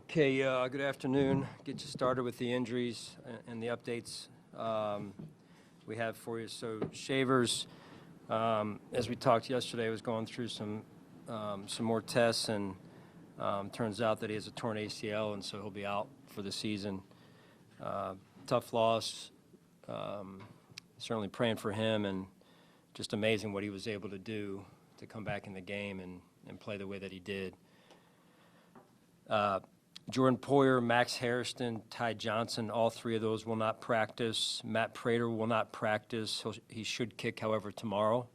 Okay, good afternoon. Get you started with the injuries and the updates we have for you. So Shavers, as we talked yesterday, was going through some more tests, and turns out that he has a torn ACL, and so he'll be out for the season. Tough loss. Certainly praying for him, and just amazing what he was able to do to come back in the game and play the way that he did. Jordan Poyer, Max Hairston, Ty Johnson, all three of those will not practice. Matt Prater will not practice. He should kick, however, tomorrow.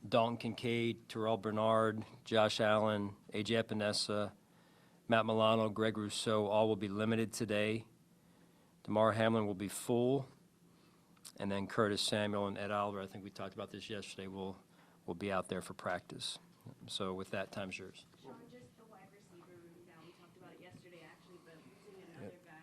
Dalton Kincaid, Terrell Bernard, Josh Allen, A.J. Epinesa, Matt Milano, Greg Rousseau, all will be limited today. DeMar Hamlin will be full. And then Curtis Samuel and Ed Oliver, I think we talked about this yesterday, will be out there for practice. So with that, time's yours. Sean, just the wide receiver room now. We talked about it yesterday, actually, but losing another guy,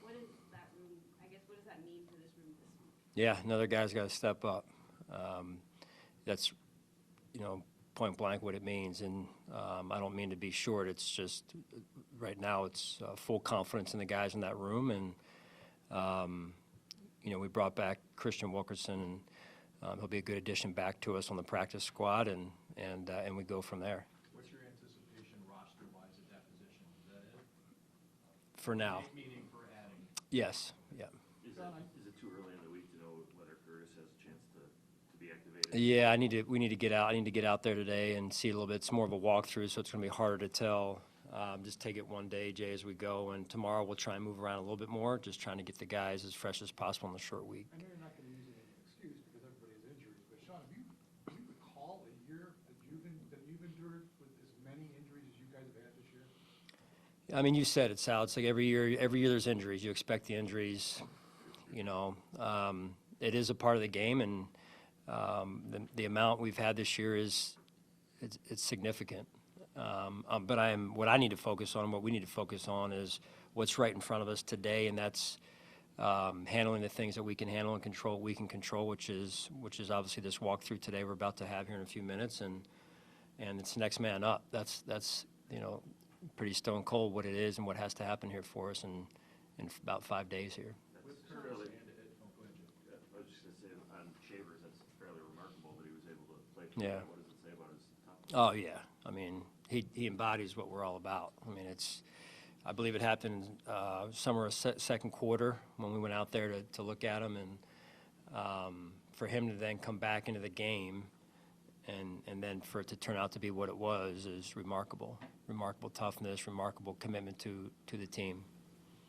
what is that room? I guess, what does that mean for this room this week? Yeah, another guy's got to step up. That's, point blank what it means. And I don't mean to be short. It's just right now it's full confidence in the guys in that room. And, we brought back Christian Wilkerson, and he'll be a good addition back to us on the practice squad, and we go from there. What's your anticipation roster-wise at that position? Is that it? For now. Meaning for adding? Yes, yeah. Is it too early in the week to know whether Curtis has a chance to be activated? Yeah, we need to get out. I need to get out there today and see a little bit. It's more of a walkthrough, so it's going to be harder to tell. Just take it one day, Jay, as we go. And tomorrow we'll try and move around a little bit more, just trying to get the guys as fresh as possible in the short week. I know you're not going to use it as an excuse because everybody has injuries, but Sean, do you recall a year that you've endured with as many injuries as you guys have had this year? I mean, you said it, Sal. It's like every year there's injuries. You expect the injuries. It is a part of the game, and the amount we've had this year it's significant. But what I need to focus on, what we need to focus on, is what's right in front of us today, and that's handling the things that we can handle and control what we can control, which is obviously this walkthrough today we're about to have here in a few minutes, and it's next man up. That's pretty stone cold what it is and what has to happen here for us in about 5 days here. That's fairly. I was just going to say on Shavers, that's fairly remarkable that he was able to play. Yeah. What does it say about his toughness? Oh yeah, I mean he embodies what we're all about. I mean I believe it happened summer of second quarter when we went out there to look at him, and for him to then come back into the game and then for it to turn out to be what it was is remarkable. Remarkable toughness, remarkable commitment to the team.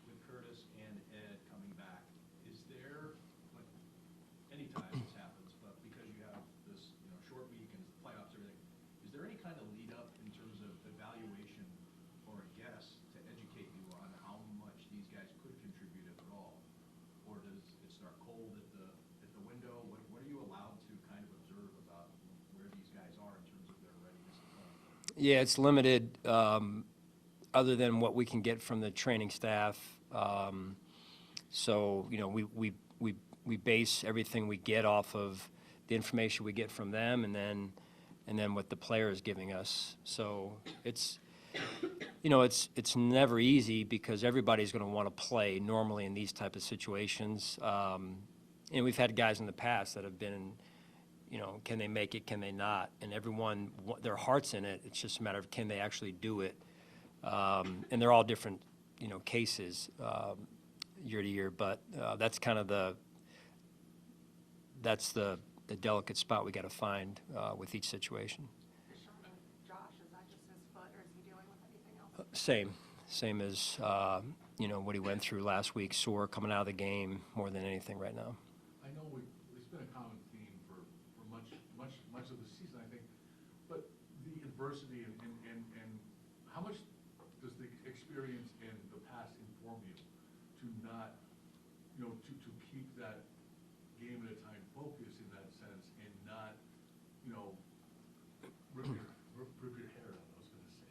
With Curtis and Ed coming back, is there, like, anytime this happens, but because you have this, short week and playoffs, everything, is there any kind of lead up in terms of evaluation or a guess to educate you on how much these guys could contribute, if at all? Or does it start cold at the window? What are you allowed to kind of observe about where these guys are in terms of their readiness to play? Yeah, it's limited other than what we can get from the training staff. So we base everything we get off of the information we get from them, and then what the player is giving us. So it's never easy because everybody's going to want to play normally in these type of situations. And we've had guys in the past that have been, can they make it, can they not? And everyone, their heart's in it. It's just a matter of can they actually do it. And they're all different, cases year to year. But that's kind of the delicate spot we got to find with each situation. Sean and Josh, is that just his foot, or is he dealing with anything else? Same as what he went through last week, sore coming out of the game more than anything right now. I know it's been a common theme for much of the season, I think, but the adversity and how much does the experience in the past inform you to not, to keep that game at a time focus in that sense and not, rip your hair out, I was going to say.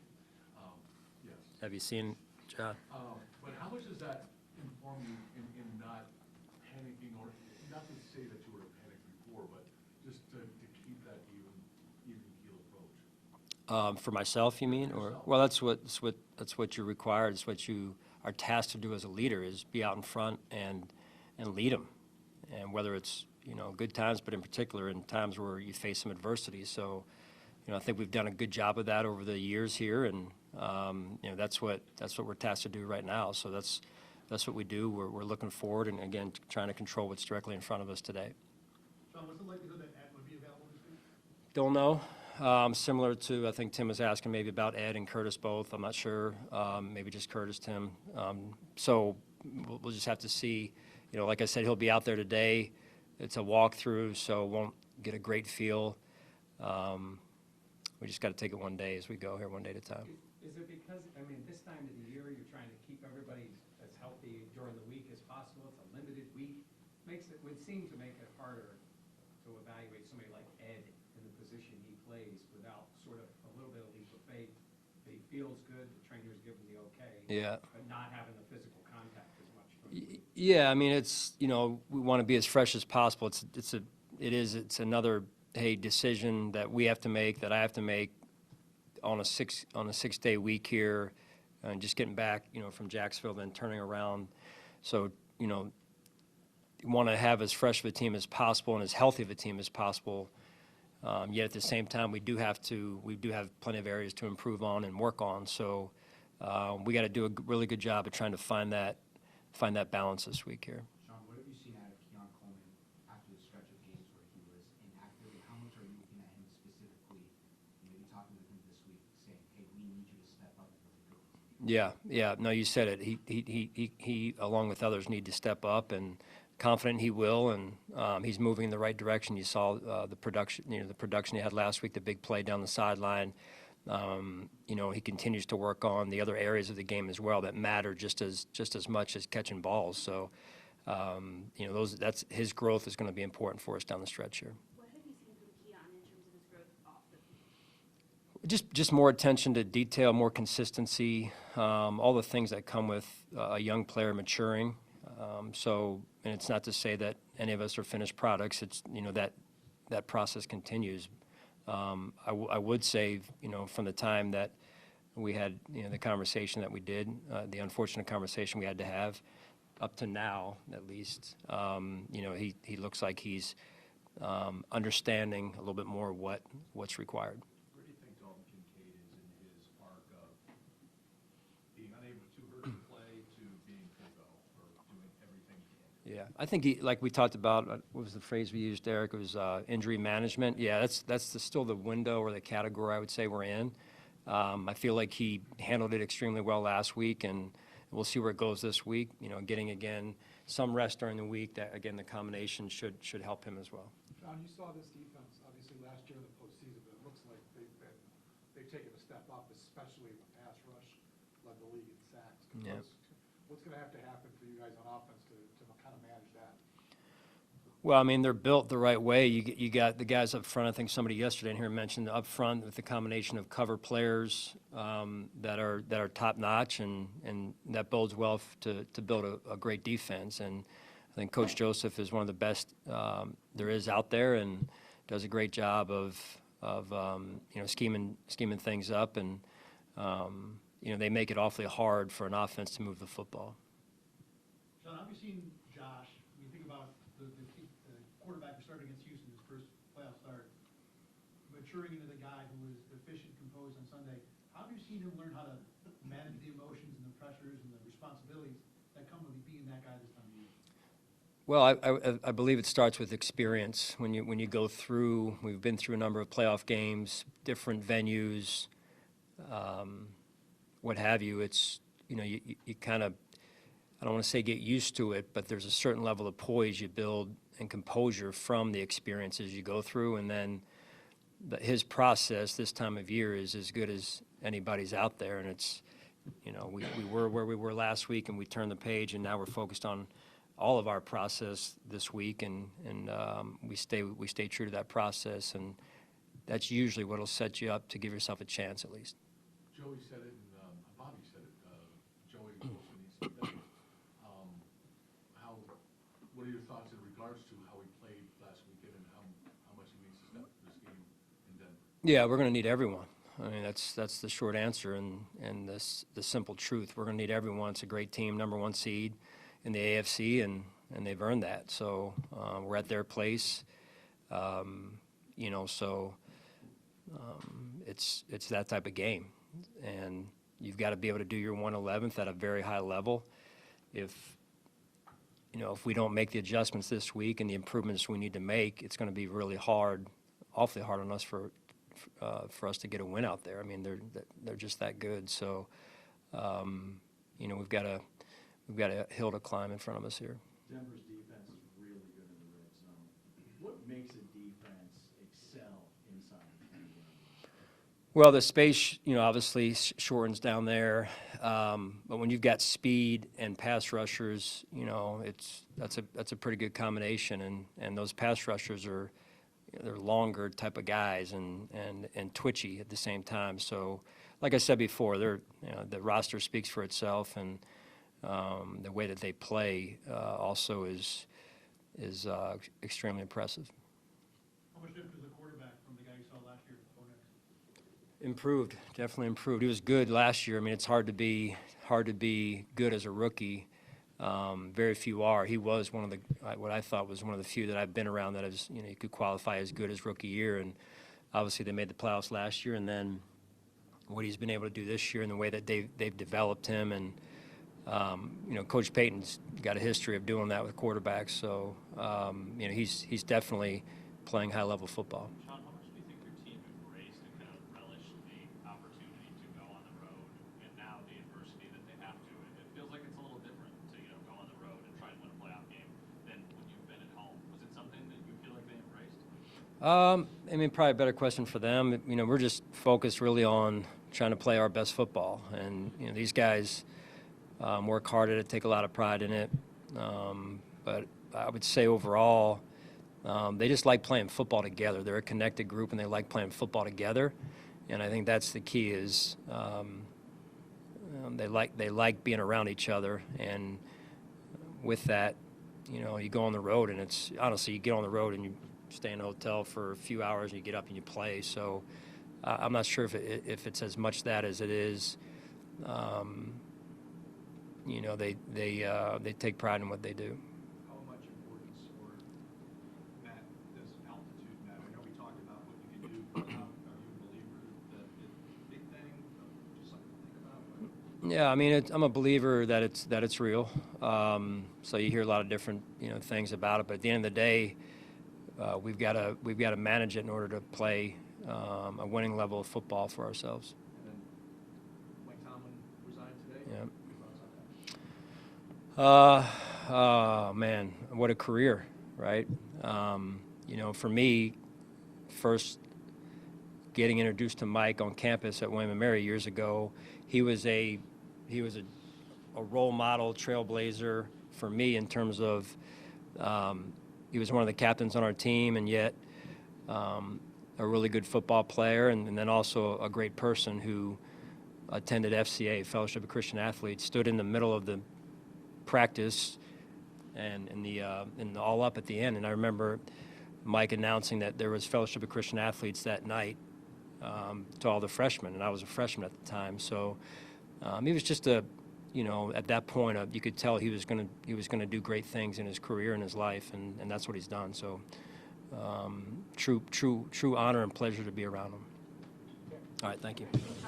Yes. Have you seen, John? But how much does that inform you in not panicking, or not to say that you would have panicked before, but just to keep that even keel approach? For myself, you mean, or, well, that's what you're required, it's what you are tasked to do as a leader, is be out in front and lead them. And whether it's, good times, but in particular in times where you face some adversity. So, I think we've done a good job of that over the years here, and, that's what we're tasked to do right now. So that's what we do. We're looking forward and, again, trying to control what's directly in front of us today. Sean, what's the likelihood that Ed would be available this week? Don't know. Similar to, I think Tim was asking maybe about Ed and Curtis both. I'm not sure. Maybe just Curtis, Tim. So we'll just have to see. Like I said, he'll be out there today. It's a walkthrough, so won't get a great feel. We just got to take it one day as we go here, one day at a time. Is it because, this time of the year, you're trying to keep everybody as healthy during the week as possible? It's a limited week. Would seem to make it harder to evaluate somebody like Ed in the position he plays without sort of a little bit of leap of faith. That he feels good, the trainers give him the okay. Yeah. But not having the physical contact as much. Yeah, it's, we want to be as fresh as possible. It's another, decision that we have to make, that I have to make on a 6-day week here, and just getting back, from Jacksonville, then turning around. So, you want to have as fresh of a team as possible and as healthy of a team as possible. Yet at the same time, we do have plenty of areas to improve on and work on. So we got to do a really good job of trying to find that balance this week here. Sean, what have you seen out of Keon Coleman after the stretch of games where he was inactive, and how much are you looking at him specifically, maybe talking with him this week, saying, hey, we need you to step up and really go? Yeah. No, you said it. He along with others, need to step up, and confident he will, and he's moving in the right direction. You saw the production he had last week, the big play down the sideline. He continues to work on the other areas of the game as well that matter just as much as catching balls. So, that's his growth is going to be important for us down the stretch here. What have you seen from Keon in terms of his growth off the field? Just more attention to detail, more consistency, all the things that come with a young player maturing. And it's not to say that any of us are finished products. It's, that process continues. I would say, from the time that we had, the conversation that we did, the unfortunate conversation we had to have, up to now, at least, he looks like he's understanding a little bit more what's required. Where do you think Dalton Kincaid is in his arc of being unable to hurt the play to being full go, or doing everything he can? Yeah, I think like we talked about, what was the phrase we used, Eric? It was injury management. Yeah, that's still the window or the category I would say we're in. I feel like he handled it extremely well last week, and we'll see where it goes this week. Getting again some rest during the week. That again, the combination should help him as well. Sean, you saw this defense, obviously, last year in the postseason, but it looks like they've taken a step up, especially in the pass rush, led the league in sacks. Yeah. What's going to have to happen for you guys on offense to kind of manage that? Well, they're built the right way. You got the guys up front. I think somebody yesterday in here mentioned up front with the combination of cover players that are top notch, and that bodes well to build a great defense. And I think Coach Joseph is one of the best there is out there, and does a great job of scheming things up, and they make it awfully hard for an offense to move the football. Sean, have you seen Josh, when you think about the quarterback who started against Houston, his first playoff start, maturing into the guy who was efficient, composed on Sunday, how have you seen him learn how to manage the emotions and the pressures and the responsibilities that come with being that guy this time of year? Well, I believe it starts with experience. When you go through, we've been through a number of playoff games, different venues, what have you. It's you kind of, I don't want to say get used to it, but there's a certain level of poise you build and composure from the experiences you go through, and then his process this time of year is as good as anybody's out there. And it's, we were where we were last week, and we turned the page, and now we're focused on all of our process this week, and we stay true to that process, and that's usually what'll set you up to give yourself a chance at least. Joey said it, and Bobby said it, Joey also needs to play. What are your thoughts in regards to how he played last weekend and how much he needs to step this game in Denver? Yeah, we're going to need everyone. I mean, that's the short answer and the simple truth. We're going to need everyone. It's a great team, #1 seed in the AFC, and they've earned that. So we're at their place, you know. So it's that type of game, and you've got to be able to do your 1/11th at a very high level. If we don't make the adjustments this week and the improvements we need to make, it's going to be really hard, awfully hard on us for us to get a win out there. I mean, they're just that good. So, we've got a hill to climb in front of us here. Denver's defense is really good in the red zone. What makes a defense excel inside the 10? Well, the space, obviously shortens down there. But when you've got speed and pass rushers, that's a pretty good combination. And those pass rushers they're longer type of guys and twitchy at the same time. So, like I said before, the roster speaks for itself, and the way that they play also is extremely impressive. How much different is the quarterback from the guy you saw last year at Poise? Improved, definitely improved. He was good last year. I mean, it's hard to be good as a rookie. Very few are. He was what I thought was one of the few that I've been around that is, you could qualify as good as rookie year. And obviously they made the playoffs last year, and then what he's been able to do this year and the way that they've developed him. And, Coach Payton's got a history of doing that with quarterbacks. So, he's definitely playing high-level football. Sean, how much do you think your team embraced and kind of relished the opportunity to go on the road, and now the adversity that they have to? It feels like it's a little different to go on the road and try and win a playoff game than when you've been at home. Was it something that you feel like they embraced? Probably a better question for them. We're just focused really on trying to play our best football, and these guys work hard at it, take a lot of pride in it. But I would say overall, they just like playing football together. They're a connected group, and they like playing football together. And I think that's the key is they like being around each other. And with that, you go on the road, and it's honestly, you get on the road and you stay in a hotel for a few hours and you get up and you play. So I'm not sure if it's as much that as it is. They take pride in what they do. How much importance or Matt, does altitude matter? I know we talked about what you can do, but are you a believer that it's a big thing, just something to think about? Yeah, I'm a believer that it's real. So you hear a lot of different things about it, but at the end of the day, we've got to manage it in order to play a winning level of football for ourselves. And then Mike Tomlin resigned today. Yeah. Your thoughts on that? Oh man, what a career, right? For me, first getting introduced to Mike on campus at William & Mary years ago, he was a role model, trailblazer for me in terms of he was one of the captains on our team, and yet a really good football player, and then also a great person who attended FCA, Fellowship of Christian Athletes, stood in the middle of the practice and in the all up at the end. And I remember Mike announcing that there was Fellowship of Christian Athletes that night to all the freshmen, and I was a freshman at the time. So he was just at that point, you could tell he was going to do great things in his career and his life, and that's what he's done. So true honor and pleasure to be around him. All right, thank you.